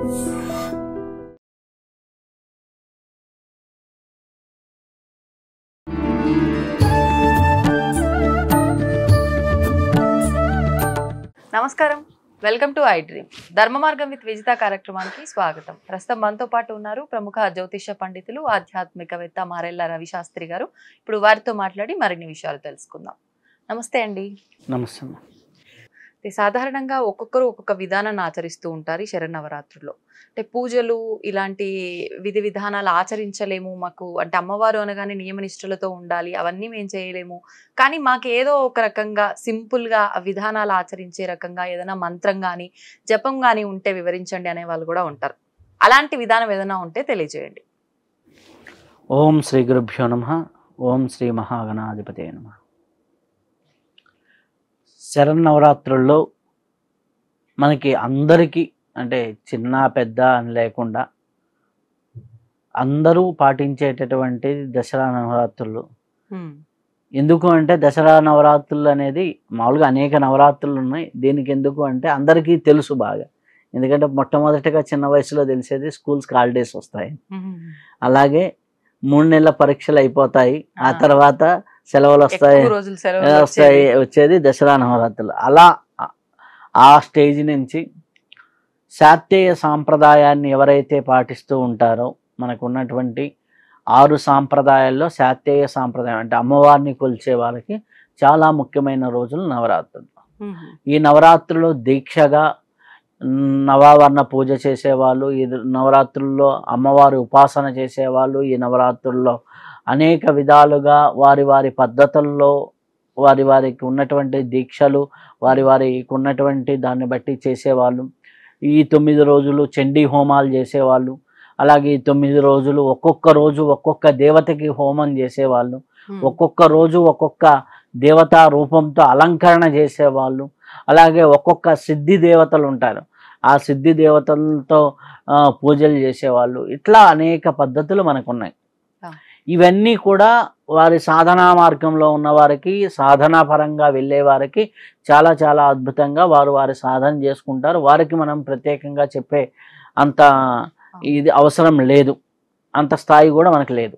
నమస్కారం, welcome to I dream. ధర్మ మార్గం విత్ విజిత కార్యక్రమానికి స్వాగతం. ప్రస్తుతం మనతో పాటు ఉన్నారు ప్రముఖ జ్యోతిష పండితులు, ఆధ్యాత్మికవేత్త మారెళ్ళ రవి శాస్త్రి గారు. ఇప్పుడు వారితో మాట్లాడి మరిన్ని విషయాలు తెలుసుకుందాం. నమస్తే అండి. నమస్తే. సాధారణంగా ఒక్కొక్కరు ఒక్కొక్క విధానాన్ని ఆచరిస్తూ ఉంటారు ఈ శరన్నవరాత్రుల్లో. అంటే పూజలు ఇలాంటి విధి విధానాలు ఆచరించలేము, మాకు అంటే అమ్మవారు అనగానే నియమనిష్టలతో ఉండాలి, అవన్నీ మేము చేయలేము, కానీ మాకు ఏదో ఒక రకంగా సింపుల్గా ఆ విధానాలు ఆచరించే రకంగా ఏదైనా మంత్రం కానీ జపం కానీ ఉంటే వివరించండి అనే వాళ్ళు కూడా ఉంటారు. అలాంటి విధానం ఏదైనా ఉంటే తెలియజేయండి. ఓం శ్రీ గురుభ్యో నమః. ఓం శ్రీ మహాగణాధిపతే నమః. శరన్నవరాత్రుల్లో మనకి అందరికీ అంటే చిన్న పెద్ద అని లేకుండా అందరూ పాటించేటటువంటి దసరా నవరాత్రులు. ఎందుకు అంటే దసరా నవరాత్రులు అనేది మామూలుగా అనేక నవరాత్రులు ఉన్నాయి. దీనికి ఎందుకు అంటే అందరికీ తెలుసు బాగా. ఎందుకంటే మొట్టమొదటిగా చిన్న వయసులో తెలిసేది స్కూల్స్కి హాలిడేస్ వస్తాయి, అలాగే 3 నెలల పరీక్షలు అయిపోతాయి, ఆ తర్వాత సెలవులు వస్తాయి వచ్చేది దసరా నవరాత్రులు. అలా ఆ స్టేజ్ నుంచి శాక్తేయ సాంప్రదాయాన్ని ఎవరైతే పాటిస్తూ ఉంటారో, మనకు ఉన్నటువంటి 6 సాంప్రదాయాల్లో శాక్తేయ సాంప్రదాయం అంటే అమ్మవారిని కొలిచే వాళ్ళకి చాలా ముఖ్యమైన రోజులు నవరాత్రులు. ఈ నవరాత్రులు దీక్షగా నవావరణ పూజ చేసేవాళ్ళు, ఈ నవరాత్రుల్లో అమ్మవారి ఉపాసన చేసేవాళ్ళు, ఈ నవరాత్రుల్లో అనేక విధాలుగా వారి వారి పద్ధతుల్లో వారికి ఉన్నటువంటి దీక్షలు వారికి ఉన్నటువంటి దాన్ని బట్టి చేసేవాళ్ళు. ఈ 9 రోజులు చండీ హోమాలు చేసేవాళ్ళు, అలాగే ఈ 9 రోజులు ఒక్కొక్క రోజు ఒక్కొక్క దేవతకి హోమం చేసేవాళ్ళు, ఒక్కొక్క రోజు ఒక్కొక్క దేవతా రూపంతో అలంకరణ చేసేవాళ్ళు, అలాగే ఒక్కొక్క సిద్ధి దేవతలు ఉంటారు, ఆ సిద్ధి దేవతలతో పూజలు చేసేవాళ్ళు. ఇట్లా అనేక పద్ధతులు మనకు ఉన్నాయి. ఇవన్నీ కూడా వారి సాధనా మార్గంలో ఉన్న వారికి, సాధనా పరంగా వెళ్ళే వారికి చాలా చాలా అద్భుతంగా వారి సాధన చేసుకుంటారు. వారికి మనం ప్రత్యేకంగా చెప్పే అంత ఇది అవసరం లేదు, అంత స్థాయి కూడా మనకు లేదు.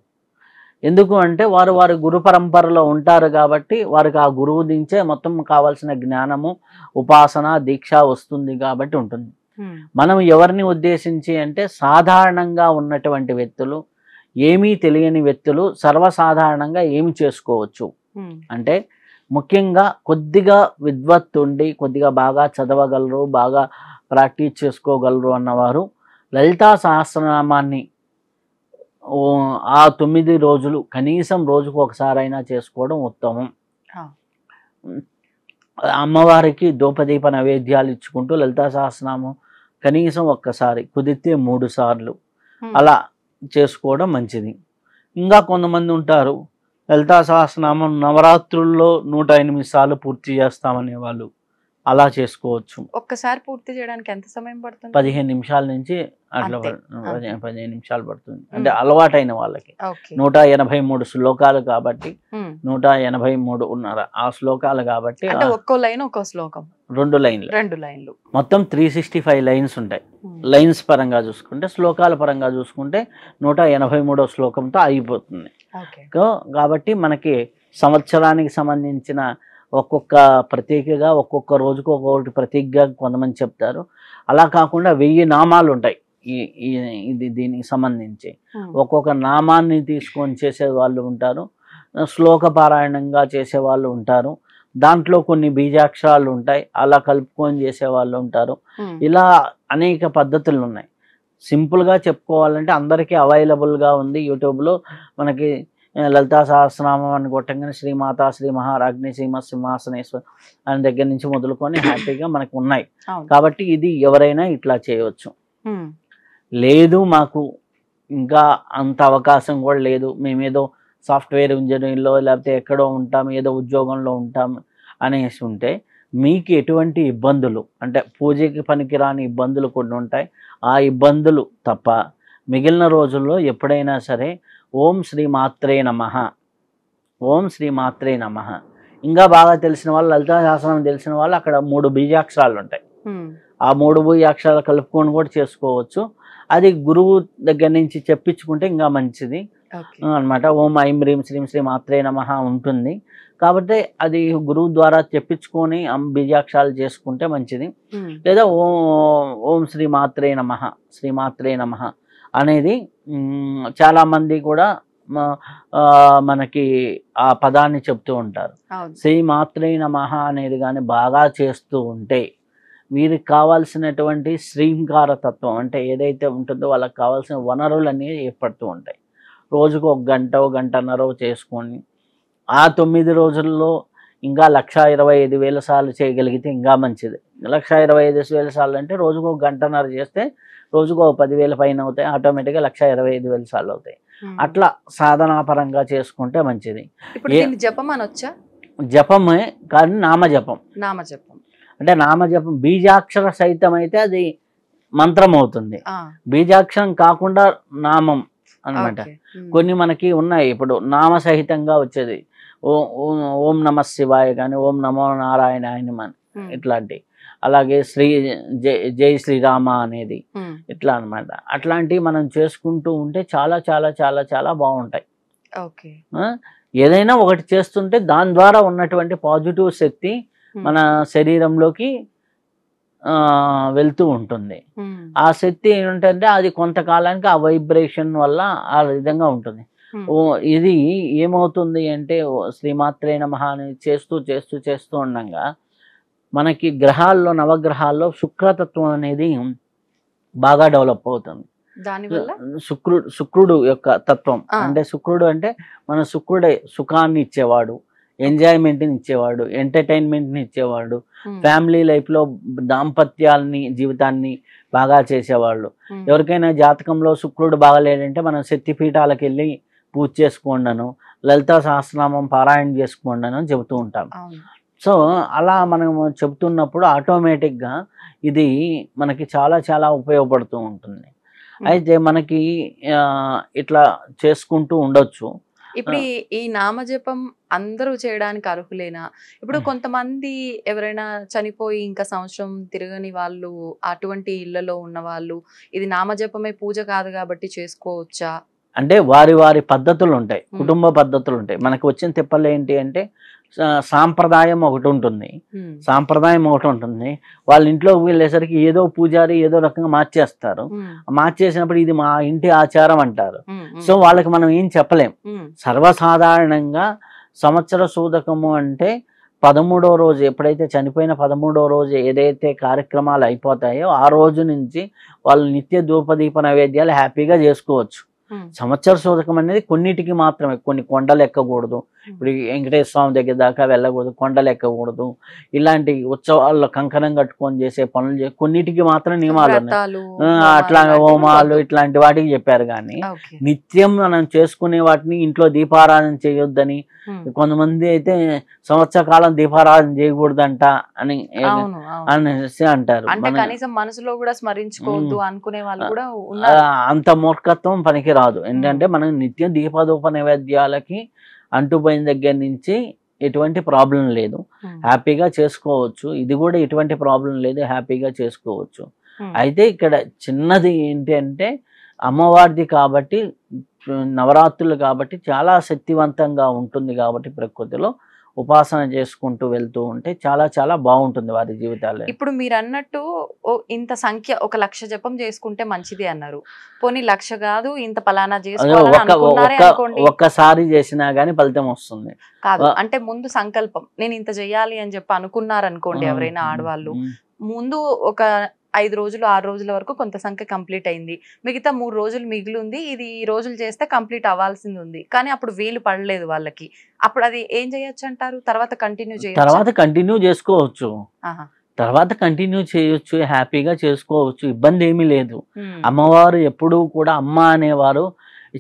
ఎందుకు అంటే వారి గురు పరంపరలో ఉంటారు కాబట్టి వారికి ఆ గురువు దించే మొత్తం కావాల్సిన జ్ఞానము, ఉపాసన, దీక్ష వస్తుంది కాబట్టి ఉంటుంది. మనం ఎవరిని ఉద్దేశించి అంటే సాధారణంగా ఉన్నటువంటి వ్యక్తులు, ఏమీ తెలియని వ్యక్తులు సర్వసాధారణంగా ఏమి చేసుకోవచ్చు అంటే ముఖ్యంగా కొద్దిగా విద్వత్తు ఉండి కొద్దిగా బాగా చదవగలరు, బాగా ప్రాక్టీస్ చేసుకోగలరు అన్నవారు లలితా సహస్రనామాన్ని ఆ 9 రోజులు కనీసం రోజుకు ఒకసారైనా చేసుకోవడం ఉత్తమం. అమ్మవారికి ధూపదీప నైవేద్యాలు ఇచ్చుకుంటూ లలితా సహస్రనామం కనీసం ఒక్కసారి, కుదిరితే 3 సార్లు అలా చేసుకోవడం మంచిది. ఇంకా కొంతమంది ఉంటారు లలితా సహస్రనామం నవరాత్రుల్లో 108 సార్లు పూర్తి చేస్తామనే వాళ్ళు, అలా చేసుకోవచ్చు. ఒక్కసారి పూర్తి చేయడానికి ఎంత సమయం పడుతుంది? 15 నిమిషాల నుంచి అట్లా 15 నిమిషాలు పడుతుంది. అంటే అలవాటైన వాళ్ళకి 183 శ్లోకాలు కాబట్టి 183 ఆ శ్లోకాలు కాబట్టి ఒక్కో లైన్ ఒక్కో శ్లోకం, 2 లైన్లు మొత్తం 365 లైన్స్ ఉంటాయి. లైన్స్ పరంగా చూసుకుంటే, శ్లోకాల పరంగా చూసుకుంటే 183వ శ్లోకంతో అయిపోతుంది. కాబట్టి మనకి సంవత్సరానికి సంబంధించిన ఒక్కొక్క ప్రతీకగా ఒక్కొక్క రోజుకు ఒక్కొక్కటి ప్రతీకగా కొంతమంది చెప్తారు. అలా కాకుండా 1000 నామాలు ఉంటాయి దీనికి సంబంధించి. ఒక్కొక్క నామాన్ని తీసుకొని చేసే వాళ్ళు ఉంటారు, శ్లోక పారాయణంగా చేసేవాళ్ళు ఉంటారు, దాంట్లో కొన్ని బీజాక్షరాలు ఉంటాయి, అలా కలుపుకొని చేసేవాళ్ళు ఉంటారు. ఇలా అనేక పద్ధతులు ఉన్నాయి. సింపుల్గా చెప్పుకోవాలంటే అందరికీ అవైలబుల్గా ఉంది. యూట్యూబ్లో మనకి లలితా సహస్రనామం అని కొట్టంగానే శ్రీమాత, శ్రీ మహారాజ్ఞి, శ్రీమత్ సింహాసనేశ్వర్ అని దగ్గర నుంచి మొదలుకొని హ్యాపీగా మనకు ఉన్నాయి. కాబట్టి ఇది ఎవరైనా ఇట్లా చేయవచ్చు. లేదు మాకు ఇంకా అంత అవకాశం కూడా లేదు, మేమేదో సాఫ్ట్వేర్ ఇంజనీర్లో లేకపోతే ఎక్కడో ఉంటాం, ఏదో ఉద్యోగంలో ఉంటాం అనేసి ఉంటే మీకు ఎటువంటి ఇబ్బందులు అంటే పూజకి పనికిరాని ఇబ్బందులు కొన్ని ఉంటాయి. ఆ ఇబ్బందులు తప్ప మిగిలిన రోజుల్లో ఎప్పుడైనా సరే ఓం శ్రీ మాత్రే నమః, ఓం శ్రీ మాత్రే నమః. ఇంకా బాగా తెలిసిన వాళ్ళు, లలితా సహస్రనామం తెలిసిన వాళ్ళు అక్కడ 3 బీజాక్షరాలు ఉంటాయి. ఆ 3 అక్షరాలు కలుపుకొని కూడా చేసుకోవచ్చు. అది గురువు దగ్గర నుంచి చెప్పించుకుంటే ఇంకా మంచిది అన్నమాట. ఓం ఐం హ్రీం శ్రీం శ్రీ మాత్రే నమః ఉంటుంది కాబట్టి అది గురువు ద్వారా చెప్పించుకొని బీజాక్షరాలు చేసుకుంటే మంచిది. లేదా ఓం శ్రీ మాత్రే నమః శ్రీ మాత్రే నమః అనేది చాలామంది కూడా మనకి ఆ పదాన్ని చెప్తూ ఉంటారు. శ్రీ మాత్రే నమః అనేది కానీ బాగా చేస్తూ ఉంటే వీరికి కావాల్సినటువంటి శ్రీంకార తత్వం అంటే ఏదైతే ఉంటుందో వాళ్ళకి కావాల్సిన వనరులన్నీ ఏర్పడుతూ ఉంటాయి. రోజుకు 1 గంట 1 గంటన్నర చేసుకొని ఆ 9 రోజుల్లో ఇంకా 1,25,000 సార్లు చేయగలిగితే ఇంకా మంచిది. 1,25,000 సార్లు అంటే రోజుకు 1 గంటన్నర చేస్తే రోజుకు 10,000 పైన అవుతాయి. ఆటోమేటిక్గా 1,25,000 సార్లు అవుతాయి. అట్లా సాధనాపరంగా చేసుకుంటే మంచిది. జపం అనొచ్చా? జపమే కానీ నామజపం. నామజపం అంటే నామజపం బీజాక్షర సహితం అయితే అది మంత్రం అవుతుంది. బీజాక్షరం కాకుండా నామం అన్నమాట. కొన్ని మనకి ఉన్నాయి ఇప్పుడు నామ సహితంగా వచ్చేది. ఓం నమ శివాయ కానీ ఓం నమో నారాయణ ఇట్లాంటి, అలాగే జై శ్రీరామ అనేది ఇట్లా అన్నమాట. అట్లాంటివి మనం చేసుకుంటూ ఉంటే చాలా చాలా చాలా చాలా బాగుంటాయి. ఏదైనా ఒకటి చేస్తుంటే దాని ద్వారా ఉన్నటువంటి పాజిటివ్ శక్తి మన శరీరంలోకి వెళ్తూ ఉంటుంది. ఆ శక్తి ఏంటంటే అది కొంతకాలానికి ఆ వైబ్రేషన్ వల్ల ఆ విధంగా ఉంటుంది. ఇది ఏమవుతుంది అంటే శ్రీమాత్రే నమః అని చేస్తూ చేస్తూ చేస్తూ ఉండగా మనకి గ్రహాల్లో నవగ్రహాల్లో శుక్రతత్వం అనేది బాగా డెవలప్ అవుతుంది. శుక్రుడు యొక్క తత్వం అంటే శుక్రుడు అంటే మన శుక్రుడే సుఖాన్ని ఇచ్చేవాడు, ఎంజాయ్మెంట్ని ఇచ్చేవాడు, ఎంటర్టైన్మెంట్ని ఇచ్చేవాడు, ఫ్యామిలీ లైఫ్లో దాంపత్యాల్ని జీవితాన్ని బాగా చేసేవాళ్ళు. ఎవరికైనా జాతకంలో శుక్రుడు బాగలేదంటే మనం శక్తిపీఠాలకు వెళ్ళి పూజ చేసుకోండను, లలితా సహస్రనామం పారాయణ చేసుకోండను అని చెబుతూ ఉంటాం. సో అలా మనం చెబుతున్నప్పుడు ఆటోమేటిక్గా ఇది మనకి చాలా చాలా ఉపయోగపడుతూ ఉంటుంది. అయితే మనకి ఇట్లా చేసుకుంటూ ఉండొచ్చు. ఇప్పుడు ఈ నామజపం అందరూ చేయడానికి అర్హులేనా? ఇప్పుడు కొంతమంది ఎవరైనా చనిపోయి ఇంకా సంవత్సరం తిరగని వాళ్ళు, అటువంటి ఇళ్లలో ఉన్న వాళ్ళు ఇది నామజపమే పూజ కాదు కాబట్టి చేసుకోవచ్చా? అంటే వారి వారి పద్ధతులు ఉంటాయి, కుటుంబ పద్ధతులు ఉంటాయి. మనకు వచ్చిన తిప్పలు ఏంటి అంటే సాంప్రదాయం ఒకటి ఉంటుంది, వాళ్ళ ఇంట్లోకి వెళ్ళేసరికి ఏదో పూజారి ఏదో రకంగా మార్చేస్తారు. మార్చేసినప్పుడు ఇది మా ఇంటి ఆచారం అంటారు. సో వాళ్ళకి మనం ఏం చెప్పలేం. సర్వసాధారణంగా సంవత్సర సూదకము అంటే 13వ రోజు, ఎప్పుడైతే చనిపోయిన 13వ రోజు ఏదైతే కార్యక్రమాలు అయిపోతాయో ఆ రోజు నుంచి వాళ్ళు నిత్య ధూపదీప నైవేద్యాలు హ్యాపీగా చేసుకోవచ్చు. సంవత్సర సూదకం అనేది కొన్నిటికి మాత్రమే, కొన్ని కొండలు ఎక్కకూడదు, ఇప్పుడు వెంకటేశ్వర స్వామి దగ్గర దాకా వెళ్ళకూడదు, కొండలు ఎక్కకూడదు, ఇలాంటి ఉత్సవాల్లో కంకణం కట్టుకొని చేసే పనులు కొన్నిటికి మాత్రం నియమాలు ఉన్నాయి. అట్లా హోమాలు ఇట్లాంటి వాటికి చెప్పారు. కానీ నిత్యం మనం చేసుకునే వాటిని ఇంట్లో దీపారాధన చేయొద్దని, కొంతమంది అయితే సంవత్సర కాలం దీపారాధన చేయకూడదంట అని అనేసి అంటారు. మనసులో కూడా స్మరించుకోవద్దు అనుకునే వాళ్ళు కూడా అంత మూర్ఖత్వం పనికి రాదు. ఏంటంటే మనం నిత్యం దీపధూప నైవేద్యాలకి అంటుపోయిన దగ్గర నుంచి ఎటువంటి ప్రాబ్లం లేదు, హ్యాపీగా చేసుకోవచ్చు. ఇది కూడా ఎటువంటి ప్రాబ్లం లేదు, హ్యాపీగా చేసుకోవచ్చు. అయితే ఇక్కడ చిన్నది ఏంటి అంటే అమ్మవారిది కాబట్టి, నవరాత్రులు కాబట్టి చాలా శక్తివంతంగా ఉంటుంది కాబట్టి ప్రకృతిలో ఉపాసన చేసుకుంటూ వెళ్తూ ఉంటే చాలా చాలా బాగుంటుంది వారి జీవితాల్లో. ఇప్పుడు మీరు అన్నట్టు ఇంత సంఖ్య 1,00,000 జపం చేసుకుంటే మంచిది అన్నారు. పోనీ 1,00,000 కాదు ఇంత పలానా చేసుకోవాలి ఒక్కసారి చేసినా గానీ ఫలితం వస్తుంది కాదు. అంటే ముందు సంకల్పం నేను ఇంత చెయ్యాలి అని చెప్పి అనుకున్నారనుకోండి ఎవరైనా ఆడవాళ్ళు, ముందు ఒక 5 రోజులు 6 రోజుల వరకు కొంత సంఖ్య కంప్లీట్ అయింది, మిగతా 3 రోజులు మిగిలి ఉంది, ఇది ఈ రోజులు చేస్తే కంప్లీట్ అవ్వాల్సింది ఉంది, కానీ అప్పుడు వీలు పడలేదు వాళ్ళకి, అప్పుడు అది ఏం చేయొచ్చు అంటారు? తర్వాత కంటిన్యూ చేసుకోవచ్చు, హ్యాపీగా చేసుకోవచ్చు, ఇబ్బంది ఏమీ లేదు. అమ్మవారు ఎప్పుడూ కూడా అమ్మ అనేవారు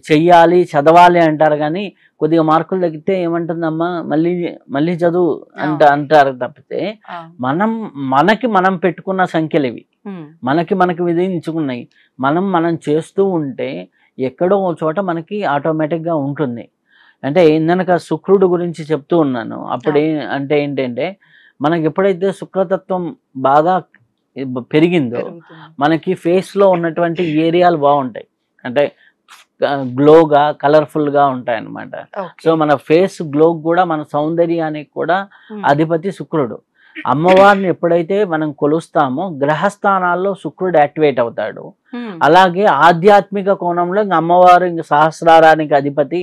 చెయ్యాలి చదవాలి అంటారు, కానీ కొద్దిగా మార్కులు తగ్గితే ఏమంటుందమ్మా మళ్ళీ చదువు అంటారు తప్పితే మనం పెట్టుకున్న సంఖ్యలు ఇవి, మనకి విధించుకున్నాయి. మనం చేస్తూ ఉంటే ఎక్కడో చోట మనకి ఆటోమేటిక్గా ఉంటుంది. అంటే ఇందనక శుక్రుడు గురించి చెప్తూ ఉన్నాను. అప్పుడు అంటే ఏంటంటే మనకి ఎప్పుడైతే శుక్రతత్వం బాగా పెరిగిందో మనకి ఫేస్ లో ఉన్నటువంటి ఏరియాలు బాగుంటాయి, అంటే గ్లోగా కలర్ఫుల్ గా ఉంటాయి అన్నమాట. సో మన ఫేస్ గ్లో కూడా మన సౌందర్యానికి కూడా అధిపతి శుక్రుడు. అమ్మవారిని ఎప్పుడైతే మనం కొలుస్తామో గ్రహస్థానాల్లో శుక్రుడు యాక్టివేట్ అవుతాడు. అలాగే ఆధ్యాత్మిక కోణంలో ఇంకా అమ్మవారు ఇంకా సహస్రారానికి అధిపతి,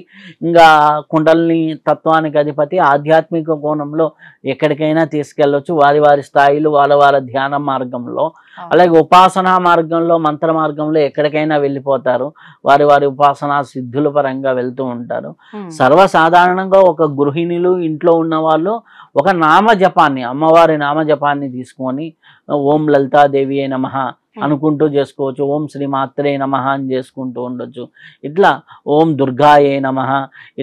ఇంకా కుండలిని తత్వానికి అధిపతి. ఆధ్యాత్మిక కోణంలో ఎక్కడికైనా తీసుకెళ్ళొచ్చు వారి వారి స్థాయిలో, వాళ్ళ ధ్యాన మార్గంలో. అలాగే ఉపాసనా మార్గంలో, మంత్ర మార్గంలో ఎక్కడికైనా వెళ్ళిపోతారు, వారి వారి ఉపాసనా సిద్ధుల పరంగా వెళ్తూ ఉంటారు. సర్వసాధారణంగా ఒక గృహిణులు ఇంట్లో ఉన్న వాళ్ళు ఒక నామజపాన్ని, అమ్మవారి నామజపాన్ని తీసుకొని ఓం లలితాదేవి అయి నమః అనుకుంటూ చేసుకోవచ్చు, ఓం శ్రీ మాత్రే నమః అని చేసుకుంటూ ఉండొచ్చు. ఇట్లా ఓం దుర్గాయే నమః,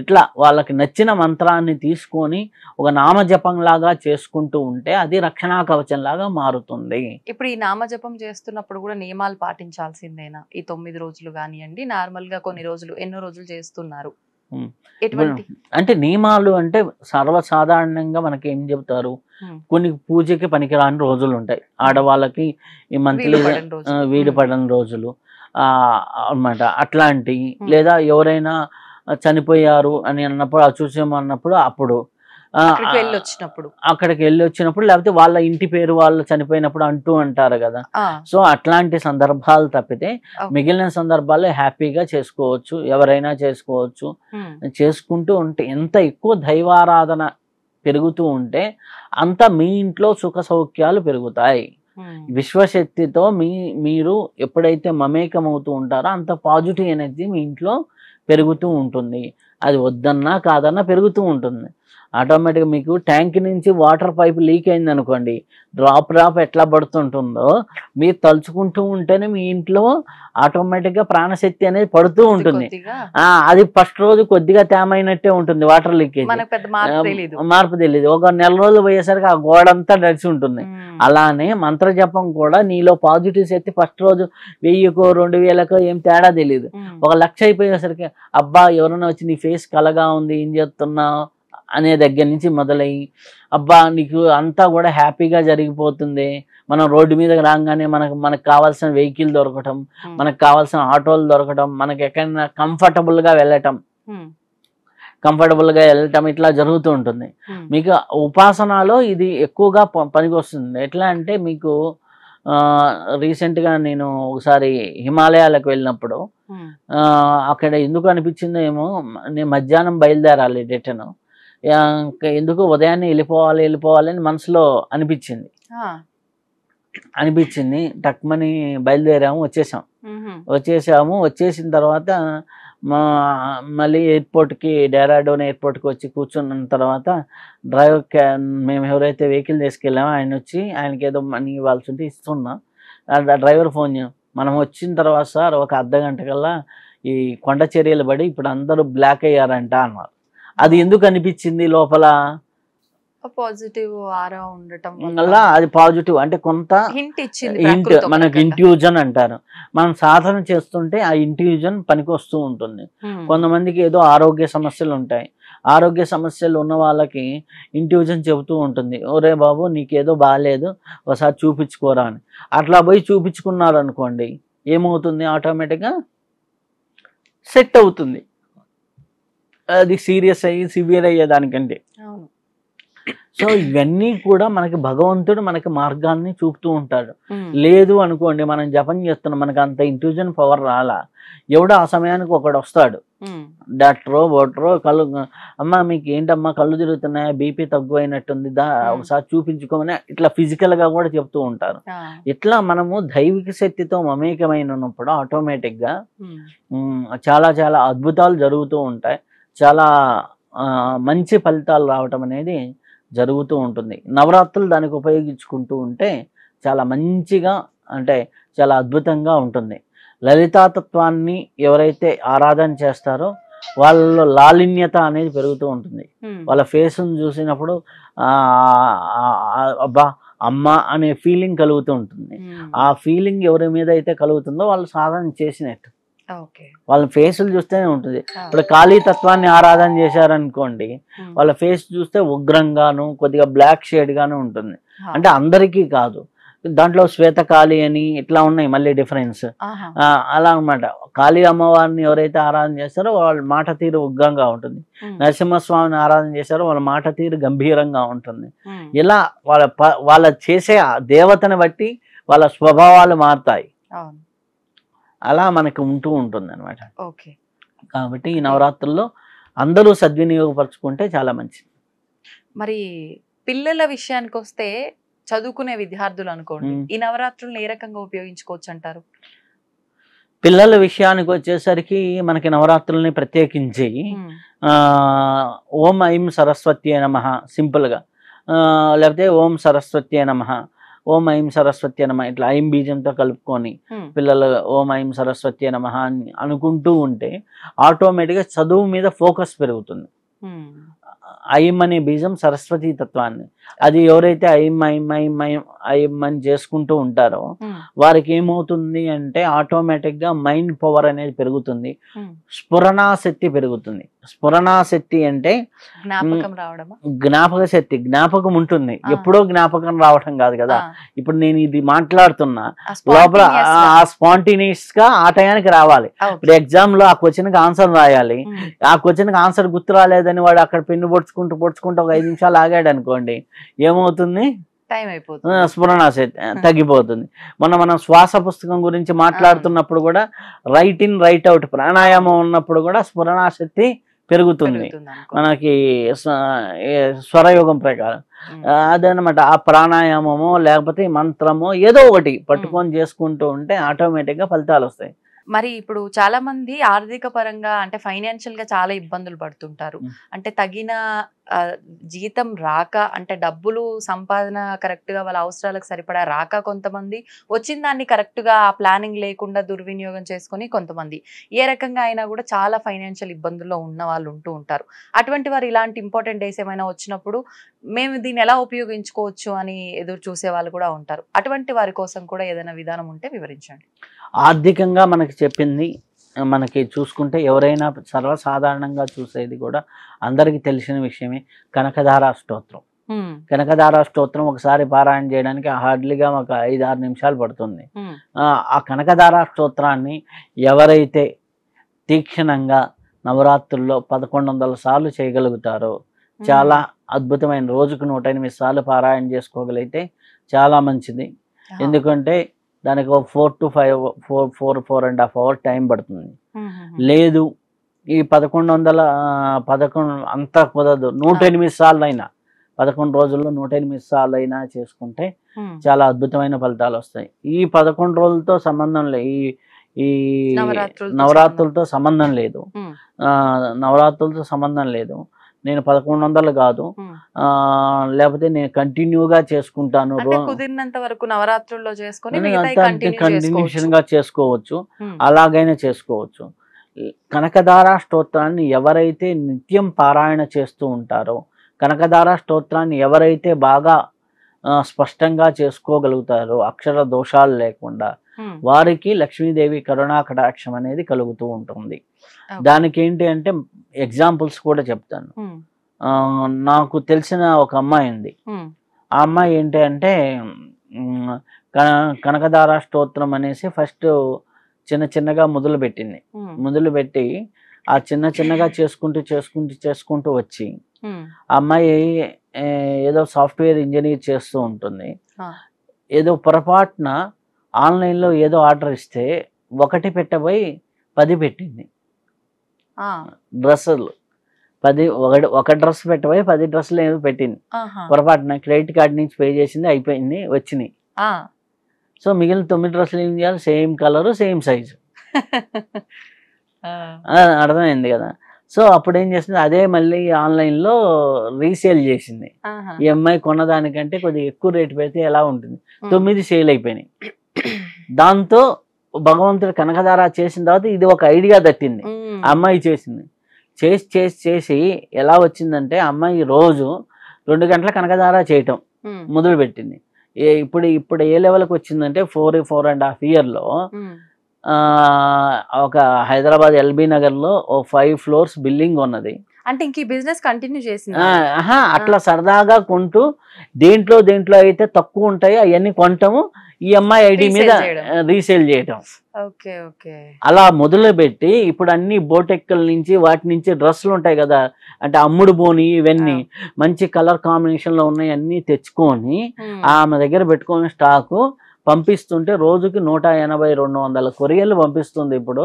ఇట్లా వాళ్ళకి నచ్చిన మంత్రాన్ని తీసుకొని ఒక నామజపం లాగా చేసుకుంటూ ఉంటే అది రక్షణా కవచం లాగా మారుతుంది. ఇప్పుడు ఈ నామజపం చేస్తున్నప్పుడు కూడా నియమాలు పాటించాల్సిందేనా? ఈ 9 రోజులు కానివ్వండి, నార్మల్ గా కొన్ని రోజులు, ఎన్నో రోజులు చేస్తున్నారు, ఎటువంటి అంటే నియమాలు అంటే సర్వసాధారణంగా మనకి ఏం చెప్తారు, కొన్ని పూజకి పనికిరాని రోజులు ఉంటాయి ఆడవాళ్ళకి, ఈ మంత్లీ వీడిపడని రోజులు అన్నమాట. అట్లాంటి లేదా ఎవరైనా చనిపోయారు అని అన్నప్పుడు, అచూస్యం అన్నప్పుడు, అప్పుడు అక్కడికి వెళ్ళి వచ్చినప్పుడు, లేకపోతే వాళ్ళ ఇంటి పేరు వాళ్ళు చనిపోయినప్పుడు అంటూ అంటారు కదా. సో అట్లాంటి సందర్భాలు తప్పితే మిగిలిన సందర్భాల్లో హ్యాపీగా చేసుకోవచ్చు, ఎవరైనా చేసుకోవచ్చు. చేసుకుంటూ ఉంటే ఎంత ఎక్కువ దైవారాధన పెరుగుతూ ఉంటే అంత మీ ఇంట్లో సుఖ సౌఖ్యాలు పెరుగుతాయి. విశ్వశక్తితో మీరు ఎప్పుడైతే మమేకమవుతూ ఉంటారో అంత పాజిటివ్ ఎనర్జీ మీ ఇంట్లో పెరుగుతూ ఉంటుంది. అది వద్దన్నా కాదన్నా పెరుగుతూ ఉంటుంది. ఆటోమేటిక్గా మీకు ట్యాంక్ నుంచి వాటర్ పైప్ లీక్ అయింది అనుకోండి, డ్రాప్ ఎట్లా పడుతుంటుందో మీరు తలుచుకుంటూ ఉంటేనే మీ ఇంట్లో ఆటోమేటిక్గా ప్రాణశక్తి అనేది పడుతూ ఉంటుంది. అది ఫస్ట్ రోజు కొద్దిగా తేమైనట్టే ఉంటుంది, వాటర్ లీకేజ్ మార్పు తెలియదు. ఒక నెల రోజులు పోయేసరికి ఆ గోడంతా నడిచి ఉంటుంది. అలానే మంత్రజపం కూడా నీలో పాజిటివ్ శక్తి ఫస్ట్ రోజు 1000కో 2000కో ఏం తేడా తెలియదు. 1,00,000 అయిపోయేసరికి అబ్బా ఎవరైనా వచ్చి నీ ఫేస్ కలగా ఉంది, ఏం చేస్తున్నావు అనే దగ్గర నుంచి మొదలయ్యి అబ్బా నీకు అంతా కూడా హ్యాపీగా జరిగిపోతుంది. మనం రోడ్డు మీదకి రాగానే మనకు కావాల్సిన వెహికల్ దొరకటం, మనకు కావాల్సిన ఆటోలు దొరకటం, మనకి ఎక్కడైనా కంఫర్టబుల్గా వెళ్ళటం ఇట్లా జరుగుతూ ఉంటుంది. మీకు ఉపాసనలో ఇది ఎక్కువగా పనికి వస్తుంది. ఎట్లా అంటే మీకు రీసెంట్గా నేను ఒకసారి హిమాలయాలకు వెళ్ళినప్పుడు అక్కడ ఎందుకు అనిపించిందో ఏమో, నేను మధ్యాహ్నం బయలుదేరాలి రిటర్న్, ఎందుకు ఉదయాన్నే వెళ్ళిపోవాలి అని మనసులో అనిపించింది. టక్మని బయలుదేరాము, వచ్చేసిన తర్వాత మళ్ళీ ఎయిర్పోర్ట్కి, డెహ్రాడూన్ ఎయిర్పోర్ట్కి వచ్చి కూర్చున్న తర్వాత మేము ఎవరైతే వెహికల్ తీసుకెళ్ళామో ఆయన వచ్చి, ఆయనకి ఏదో మనీ ఇవ్వాల్సి ఉంటే ఇస్తున్నా. డ్రైవర్ ఫోన్ మనం వచ్చిన తర్వాత సార్ ఒక అర్ధగంట కల్లా ఈ కొండ చర్యలు పడి ఇప్పుడు అందరూ బ్లాక్ అయ్యారంట అన్నారు. అది ఎందుకు అనిపించింది లోపల? పాజిటివ్ ఆరా ఉండటం వల్ల. అది పాజిటివ్ అంటే కొంత హింట్, మనకి ఇంట్యూజన్ అంటారు. మనం సాధన చేస్తుంటే ఆ ఇంట్యూజన్ పనికి వస్తూ ఉంటుంది. కొంతమందికి ఏదో ఆరోగ్య సమస్యలు ఉంటాయి, ఆరోగ్య సమస్యలు ఉన్న వాళ్ళకి ఇంట్యూజన్ చెబుతూ ఉంటుంది, ఒరే బాబు నీకేదో బాగాలేదు ఒకసారి చూపించుకోరా అని. అట్లా పోయి చూపించుకున్నారు అనుకోండి, ఏమవుతుంది, ఆటోమేటిక్గా సెట్ అవుతుంది. అది సీరియస్ అయ్యి సివియర్ అయ్యేదానికంటే. సో ఇవన్నీ కూడా మనకి భగవంతుడు మనకి మార్గాన్ని చూపుతూ ఉంటాడు. లేదు అనుకోండి, మనం జపం చేస్తున్నాం, మనకు అంత ఇంట్యూజన్ పవర్ రాలా, ఎవడో ఆ సమయానికి ఒకడు వస్తాడు, డాక్టరో బోటరో, కళ్ళు అమ్మ మీకు ఏంటమ్మా కళ్ళు తిరుగుతున్నాయా, బీపీ తగ్గువైనట్టుంది, ఒకసారి చూపించుకోమని ఇట్లా ఫిజికల్గా కూడా చెప్తూ ఉంటారు. ఇట్లా మనము దైవిక శక్తితో మమేకమైనప్పుడు ఆటోమేటిక్గా చాలా చాలా అద్భుతాలు జరుగుతూ ఉంటాయి. చాలా మంచి ఫలితాలు రావటం అనేది జరుగుతూ ఉంటుంది. నవరాత్రులు దానికి ఉపయోగించుకుంటూ ఉంటే చాలా మంచిగా, అంటే చాలా అద్భుతంగా ఉంటుంది. లలితాతత్వాన్ని ఎవరైతే ఆరాధన చేస్తారో వాళ్ళలో లాలిన్యత అనేది పెరుగుతూ ఉంటుంది. వాళ్ళ ఫేస్ను చూసినప్పుడు అబ్బా అమ్మ అనే ఫీలింగ్ కలుగుతూ ఉంటుంది. ఆ ఫీలింగ్ ఎవరి మీద అయితే కలుగుతుందో వాళ్ళు సాధన చేసినట్టు, వాళ్ళ ఫేసులు చూస్తేనే ఉంటుంది. ఇప్పుడు కాళీ తత్వాన్ని ఆరాధన చేశారనుకోండి, వాళ్ళ ఫేస్ చూస్తే ఉగ్రంగాను కొద్దిగా బ్లాక్ షేడ్ గాను ఉంటుంది. అంటే అందరికీ కాదు, దాంట్లో శ్వేతకాళి అని ఇట్లా ఉన్నాయి మళ్ళీ డిఫరెన్స్. అలా అన్నమాట. కాళీ అమ్మవారిని ఎవరైతే ఆరాధన చేస్తారో వాళ్ళ మాట తీరు ఉగ్రంగా ఉంటుంది. నరసింహస్వామిని ఆరాధన చేస్తారో వాళ్ళ మాట తీరు గంభీరంగా ఉంటుంది. ఇలా వాళ్ళ చేసే దేవతని బట్టి వాళ్ళ స్వభావాలు మారుతాయి. అలా మనకు ఉంటూ ఉంటుంది అనమాట. కాబట్టి ఈ నవరాత్రుల్లో అందరూ సద్వినియోగపరచుకుంటే చాలా మంచిది. మరి పిల్లల విషయానికి వస్తే చదువుకునే విద్యార్థులు అనుకోండి, ఈ నవరాత్రులను ఏ రకంగా ఉపయోగించుకోవచ్చు అంటారు? పిల్లల విషయానికి వచ్చేసరికి మనకి నవరాత్రుల్ని ప్రత్యేకించి ఓం ఐం సరస్వతి నమః సింపుల్గా, లేకపోతే ఓం సరస్వతి నమః, ఓం ఐం సరస్వతి నమః ఇట్లా ఐం బీజంతో కలుపుకొని పిల్లలు ఓం ఐం సరస్వతి నమః అని అనుకుంటూ ఉంటే ఆటోమేటిక్గా చదువు మీద ఫోకస్ పెరుగుతుంది. ఐం అనే బీజం సరస్వతీ తత్వాన్ని, అది ఎవరైతే ఐం ఐం ఐం ఐం ఐం అని చేసుకుంటూ ఉంటారో వారికి ఏమవుతుంది అంటే ఆటోమేటిక్గా మైండ్ పవర్ అనేది పెరుగుతుంది, స్ఫురణాశక్తి పెరుగుతుంది. స్ఫురణాశక్తి అంటే జ్ఞాపక శక్తి, జ్ఞాపకం ఉంటుంది, ఎప్పుడో జ్ఞాపకం రావటం కాదు కదా. ఇప్పుడు నేను ఇది మాట్లాడుతున్నా లోపల ఆ స్పాంటేనియస్ గా ఆ టయానికి రావాలి. ఇప్పుడు ఎగ్జామ్ లో ఆ క్వశ్చన్ కి ఆన్సర్ రాయాలి, ఆ క్వశ్చన్ కి ఆన్సర్ గుర్తు రాలేదని వాడు అక్కడ పెన్ను పొడుచుకుంటూ ఒక 5 నిమిషాలు ఆగాడు అనుకోండి, ఏమవుతుంది? స్ఫురణాశక్తి తగ్గిపోతుంది. మనం శ్వాస పుస్తకం గురించి మాట్లాడుతున్నప్పుడు కూడా రైట్ ఇన్ రైట్ అవుట్ ప్రాణాయామం ఉన్నప్పుడు కూడా స్ఫురణాశక్తి పెరుగుతుంది మనకి స్వరయోగం ప్రకారం. అదనమాట. ఆ ప్రాణాయామమో లేకపోతే మంత్రమో ఏదో ఒకటి పట్టుకొని చేసుకుంటూ ఉంటే ఆటోమేటిక్గా ఫలితాలు వస్తాయి. మరి ఇప్పుడు చాలా మంది ఆర్థిక పరంగా అంటే ఫైనాన్షియల్ గా చాలా ఇబ్బందులు పడుతుంటారు. అంటే తగిన జీతం రాక, అంటే డబ్బులు సంపాదన కరెక్ట్ గా వాళ్ళ అవసరాలకు సరిపడా రాక కొంతమంది, వచ్చిన దాన్ని కరెక్ట్ గా ప్లానింగ్ లేకుండా దుర్వినియోగం చేసుకుని కొంతమంది, ఏ రకంగా అయినా కూడా చాలా ఫైనాన్షియల్ ఇబ్బందుల్లో ఉన్న వాళ్ళు ఉంటూ ఉంటారు. అటువంటి వారు ఇలాంటి ఇంపార్టెంట్ డేస్ ఏమైనా వచ్చినప్పుడు మేము దీన్ని ఎలా ఉపయోగించుకోవచ్చు అని ఎదురు చూసే వాళ్ళు కూడా ఉంటారు. అటువంటి వారి కోసం కూడా ఏదైనా విధానం ఉంటే వివరించండి. ఆర్థికంగా మనకి చెప్పింది మనకి చూసుకుంటే ఎవరైనా సర్వసాధారణంగా చూసేది కూడా అందరికీ తెలిసిన విషయమే కనకధార స్తోత్రం. కనకధార స్తోత్రం ఒకసారి పారాయణ చేయడానికి హార్డ్లీగా ఒక 5-6 నిమిషాలు పడుతుంది. ఆ కనకధార స్తోత్రాన్ని ఎవరైతే తీక్షణంగా నవరాత్రుల్లో 1100 సార్లు చేయగలుగుతారో చాలా అద్భుతమైన, రోజుకు 108 సార్లు పారాయణ చేసుకోగలిగితే చాలా మంచిది. ఎందుకంటే దానికి 4 to 4.5 hours టైం పడుతుంది. లేదు ఈ 1100 అంతా కుదరదు, 108 సార్లు అయినా 11 రోజుల్లో 108 సార్లు అయినా చేసుకుంటే చాలా అద్భుతమైన ఫలితాలు వస్తాయి. ఈ 11 రోజులతో సంబంధం లేదు, ఈ నవరాత్రులతో సంబంధం లేదు, నవరాత్రులతో సంబంధం లేదు. నేను 1100 కాదు, లేకపోతే నేను కంటిన్యూగా చేసుకుంటాను, కుదిరినంత వరకు నవరాత్రుల్లో చేసుకొని కంటిన్యూషన్ గా చేసుకోవచ్చు, అలాగైనా చేసుకోవచ్చు. కనకధార స్తోత్రాన్ని ఎవరైతే నిత్యం పారాయణ చేస్తూ ఉంటారో, కనకధార స్తోత్రాన్ని ఎవరైతే బాగా స్పష్టంగా చేసుకోగలుగుతారో అక్షర దోషాలు లేకుండా, వారికి లక్ష్మీదేవి కరుణా కటాక్షం అనేది కలుగుతూ ఉంటుంది. దానికి ఏంటి అంటే ఎగ్జాంపుల్స్ కూడా చెప్తాను. నాకు తెలిసిన ఒక అమ్మాయి ఉంది. ఆ అమ్మాయి ఏంటి అంటే కనకధార స్తోత్రం అనేసి ఫస్ట్ చిన్నగా మొదలుపెట్టింది. మొదలుపెట్టి ఆ చిన్నగా చేసుకుంటూ వచ్చి ఆ అమ్మాయి ఏదో సాఫ్ట్వేర్ ఇంజనీర్ చేస్తూ ఉంటుంది. ఏదో పొరపాటున ఆన్లైన్లో ఏదో ఆర్డర్ ఇస్తే 1 పెట్టబోయి 10 పెట్టింది. డ్రెస్సులు 10, ఒక డ్రెస్ పెట్టబోయి 10 డ్రెస్సులు ఏదో పెట్టింది. పొరపాటున క్రెడిట్ కార్డ్ నుంచి పే చేసింది, అయిపోయింది, వచ్చినాయి. సో మిగిలిన 9 డ్రెస్సులు ఏం చేయాలి? Same colour, same size. అర్థమైంది కదా. సో అప్పుడు ఏం చేసింది, అదే మళ్ళీ ఆన్లైన్లో రీసేల్ చేసింది. ఈ అమ్మాయి కొన్నదానికంటే కొద్దిగా ఎక్కువ రేటు పెడితే ఎలా ఉంటుంది, 9 సేల్ అయిపోయినాయి. దాంతో భగవంతుడు కనకధార చేసిన తర్వాత ఇది ఒక ఐడియా తట్టింది. అమ్మాయి చేసి ఎలా వచ్చిందంటే అమ్మాయి రోజు 2 గంటల కనకధార చేయటం మొదలు పెట్టింది. ఇప్పుడు ఏ లెవెల్కి వచ్చిందంటే 4.5 yearsలో ఒక హైదరాబాద్ ఎల్బీ నగర్లో 5 floors బిల్డింగ్ ఉన్నది. అంటే ఇంక ఈ బిజినెస్ కంటిన్యూ చేసింది. అట్లా సరదాగా కొంటూ దేంట్లో అయితే తక్కువ ఉంటాయో అవన్నీ కొంటాము, ఈ అమ్మాయి ఐడి మీద రీసేల్ చేయటం. Okay okay. అలా మొదలుపెట్టి ఇప్పుడు అన్ని బోటెక్కల నుంచి వాటి నుంచి డ్రెస్సులు ఉంటాయి కదా, అంటే అమ్ముడు పోని ఇవన్నీ మంచి కలర్ కాంబినేషన్ లో ఉన్నాయి అన్ని తెచ్చుకొని ఆమె దగ్గర పెట్టుకొని స్టాకు పంపిస్తుంటే రోజుకి 180-200 కొరియర్లు పంపిస్తుంది ఇప్పుడు.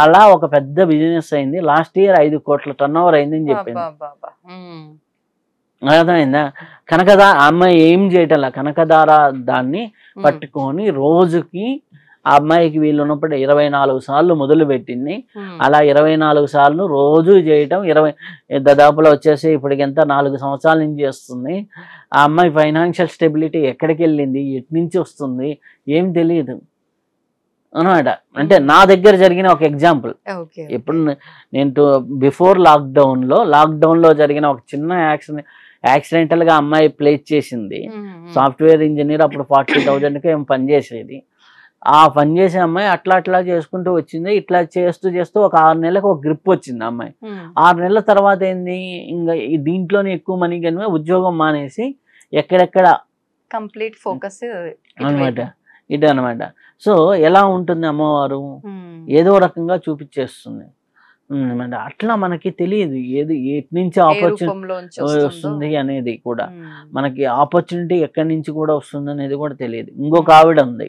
అలా ఒక పెద్ద బిజినెస్ అయింది. లాస్ట్ ఇయర్ 5 కోట్ల టర్నోవర్ అయిందని చెప్పింది. అర్థమైందా? కనకదార అమ్మాయి ఏం చేయటం, కనకదార దాన్ని పట్టుకొని రోజుకి ఆ అమ్మాయికి వీళ్ళు ఉన్నప్పుడు 24 సార్లు మొదలు పెట్టింది. అలా 24 సార్లు రోజు చేయటం, దాదాపులో వచ్చేసి ఇప్పటికి ఎంత 4 సంవత్సరాల నుంచి చేస్తుంది. ఆ అమ్మాయి ఫైనాన్షియల్ స్టెబిలిటీ ఎక్కడికి వెళ్ళింది, ఎటు నుంచి వస్తుంది ఏం తెలియదు అనమాట. అంటే నా దగ్గర జరిగిన ఒక ఎగ్జాంపుల్. ఇప్పుడు నేను బిఫోర్ లాక్డౌన్లో జరిగిన ఒక చిన్న యాక్సిడెంటల్ గా అమ్మాయి ప్లేస్ చేసింది. సాఫ్ట్వేర్ ఇంజనీర్, అప్పుడు 40,000కి ఏం పనిచేసేది. ఆ పని చేసే అమ్మాయి అట్లా చేసుకుంటూ వచ్చింది. ఇట్లా చేస్తూ ఒక 6 నెలలకు ఒక గ్రిప్ వచ్చింది అమ్మాయి. 6 నెలల తర్వాత ఏంది, ఇంకా దీంట్లోనే ఎక్కువ మనీ కానీ ఉద్యోగం మానేసి ఎక్కడెక్కడ కంప్లీట్ ఫోకస్ అనమాట, ఇది అనమాట. సో ఎలా ఉంటుంది అమ్మవారు, ఏదో రకంగా చూపించేస్తుంది. అట్లా మనకి తెలియదు ఏది ఎటు నుంచి ఆపర్చునిటీ వస్తుంది అనేది కూడా, మనకి ఆపర్చునిటీ ఎక్కడి నుంచి కూడా వస్తుంది అనేది కూడా తెలియదు. ఇంకొక ఆవిడ ఉంది.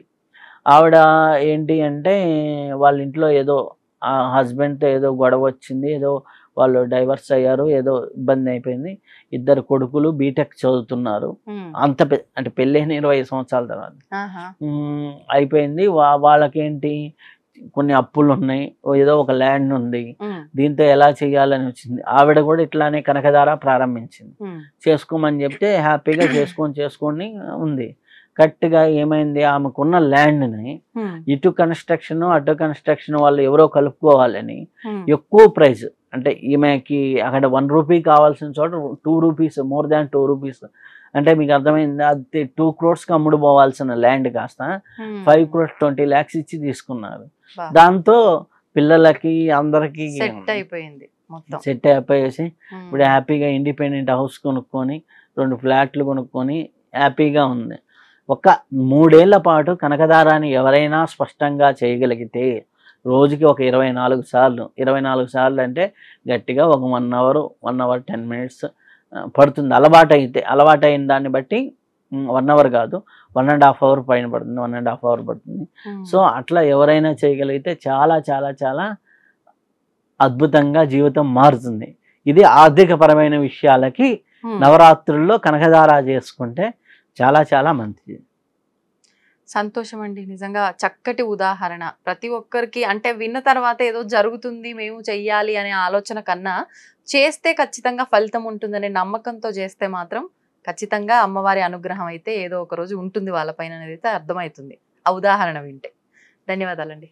ఆవిడ ఏంటి అంటే వాళ్ళ ఇంట్లో ఏదో ఆ హస్బెండ్తో ఏదో గొడవ వచ్చింది, ఏదో వాళ్ళు డైవర్స్ అయ్యారు, ఏదో ఇబ్బంది అయిపోయింది. 2 కొడుకులు బీటెక్ చదువుతున్నారు. అంటే పెళ్ళైన 20 సంవత్సరాల తర్వాత అయిపోయింది. వాళ్ళకేంటి కొన్ని అప్పులు ఉన్నాయి, ఏదో ఒక ల్యాండ్ ఉంది, దీంతో ఎలా చేయాలని వచ్చింది. ఆవిడ కూడా ఇట్లానే కనకదార ప్రారంభించింది. చేసుకోమని చెప్తే హ్యాపీగా చేసుకొని ఉంది. కరెక్ట్గా ఏమైంది, ఆమెకున్న ల్యాండ్ని ఇటు కన్స్ట్రక్షన్ అటు కన్స్ట్రక్షన్ వాళ్ళు ఎవరో కలుపుకోవాలని ఎక్కువ ప్రైస్, అంటే ఈమెకి అక్కడ 1 రూపీ కావాల్సిన చోట 2 రూపీస్, మోర్ దాన్ 2 రూపీస్, అంటే మీకు అర్థమైంది. అది 2 crores అమ్ముడు పోవాల్సిన ల్యాండ్ కాస్త 5 crores 20 lakhs ఇచ్చి తీసుకున్నారు. దాంతో పిల్లలకి అందరికి సెట్ అయిపోయేసి ఇప్పుడు హ్యాపీగా ఇండిపెండెంట్ హౌస్ కొనుక్కొని 2 ఫ్లాట్లు కొనుక్కొని హ్యాపీగా ఉంది. ఒక 3 ఏళ్ల పాటు కనకదారాన్ని ఎవరైనా స్పష్టంగా చేయగలిగితే రోజుకి ఒక 24 సార్లు అంటే గట్టిగా ఒక 1 hour 10 minutes పడుతుంది. అలవాటు అయిన దాన్ని బట్టి 1 hour కాదు, 1.5 hour పైన పడుతుంది, 1.5 hour పడుతుంది. సో అట్లా ఎవరైనా చేయగలిగితే చాలా చాలా చాలా అద్భుతంగా జీవితం మారుతుంది. ఇది ఆర్థికపరమైన విషయాలకి నవరాత్రుల్లో కనకదార చేసుకుంటే చాలా చాలా మంచిది. సంతోషం అండి, నిజంగా చక్కటి ఉదాహరణ. ప్రతి ఒక్కరికి అంటే విన్న తర్వాత ఏదో జరుగుతుంది మేము చెయ్యాలి అనే ఆలోచన కన్నా చేస్తే ఖచ్చితంగా ఫలితం ఉంటుందనే నమ్మకంతో చేస్తే మాత్రం ఖచ్చితంగా అమ్మవారి అనుగ్రహం అయితే ఏదో ఒక రోజు ఉంటుంది వాళ్ళపైన అనేది అయితే అర్థమవుతుంది ఆ ఉదాహరణ వింటే. ధన్యవాదాలండి.